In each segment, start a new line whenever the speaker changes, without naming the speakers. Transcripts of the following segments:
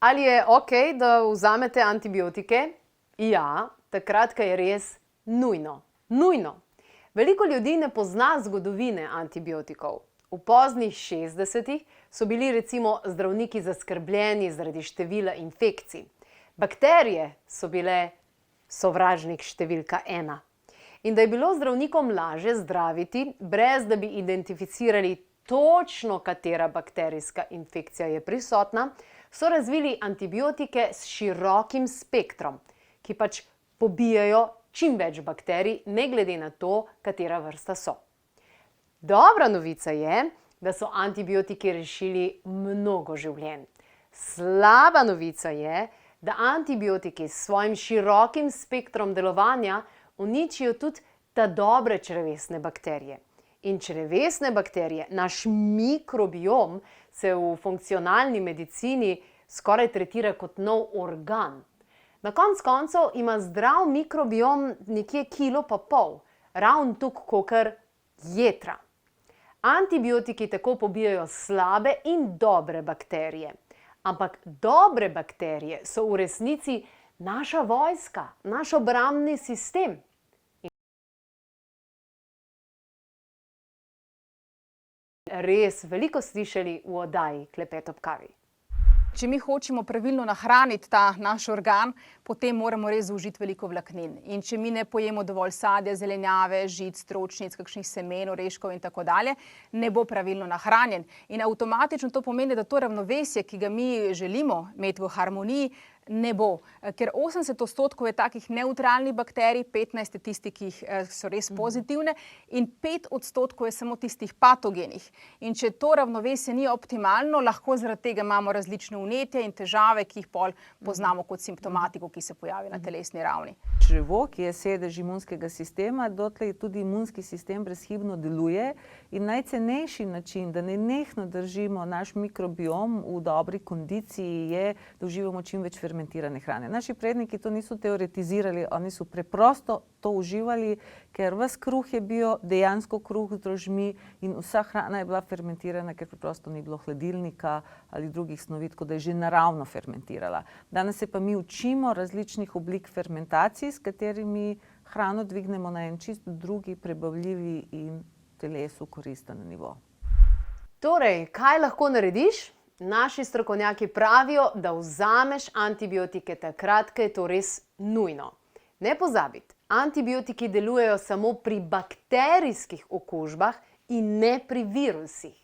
Ali je ok, da vzamete antibiotike? Ja, takrat, ko je res nujno. Nujno. Veliko ljudi ne pozna zgodovine antibiotikov. V poznih 60-ih so bili recimo zdravniki zaskrbljeni zaradi števila infekcij. Bakterije so bile sovražnik številka 1. In da je bilo zdravnikom lažje zdraviti, brez da bi identificirali točno, katera bakterijska infekcija je prisotna, so razvili antibiotike s širokim spektrom, ki pač pobijajo čim več bakterij, ne glede na to, katera vrsta so. Dobra novica je, da so antibiotiki rešili mnogo življenj. Slaba novica je, da antibiotiki s svojim širokim spektrom delovanja uničijo tudi ta dobre črevesne bakterije. In črevesne bakterije, naš mikrobiom, se v funkcionalni medicini skoraj tretira kot nov organ. Na koncu koncev ima zdrav mikrobiom nekje 1,5 kg, ravno toliko kakor jetra. Antibiotiki tako pobijajo slabe in dobre bakterije. Ampak dobre bakterije so v resnici naša vojska, naš obrambni sistem. Res veliko slišali v oddaji Klepet ob kavi.
Če mi hočemo pravilno nahraniti ta naš organ, potem moramo res zaužiti veliko vlaknin. In če mi ne pojemo dovolj sadja, zelenjave, žic, stročnic, kakšnih semen, oreškov in tako dalje, ne bo pravilno nahranjen. In avtomatično to pomeni, da to ravnovesje, ki ga mi želimo imeti v harmoniji, ne bo. Ker 80% je takih nevtralnih bakterij, 15 je tistih, ki so res pozitivne, in 5% je samo tistih patogenih. In če to ravnovesje ni optimalno, lahko zaradi tega imamo različne vnetja in težave, ki jih pol poznamo kot simptomatiko, ki se pojavi na telesni ravni.
Črevo, ki je sedež imunskega sistema, dotlej tudi imunski sistem brezhibno deluje in najcenejši način, da nenehno držimo naš mikrobiom v dobri kondiciji, je, da uživamo čim več fermentirane hrane. Naši predniki to niso teoretizirali, oni so preprosto to uživali, ker ves kruh je bil dejansko kruh z drožmi in vsa hrana je bila fermentirana, ker preprosto ni bilo hladilnika ali drugih snovi, tako da je že naravno fermentirala. Danes se pa mi učimo različnih oblik fermentacij, s katerimi hrano dvignemo na en čisto drugi, prebavljivi in telesu koristen nivo.
Torej, kaj lahko narediš? Naši strokovnjaki pravijo, da vzameš antibiotike takrat, ko je to res nujno. Ne pozabiti, antibiotiki delujejo samo pri bakterijskih okužbah in ne pri virusih.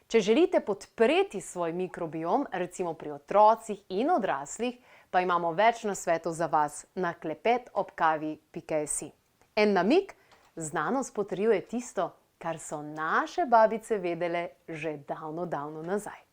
Če želite podpreti svoj mikrobiom, recimo pri otrocih in odraslih, pa imamo več nasvetov za vas na klepetobkavi.si. En namig, znanost potrjuje tisto, kar so naše babice vedele že davno nazaj.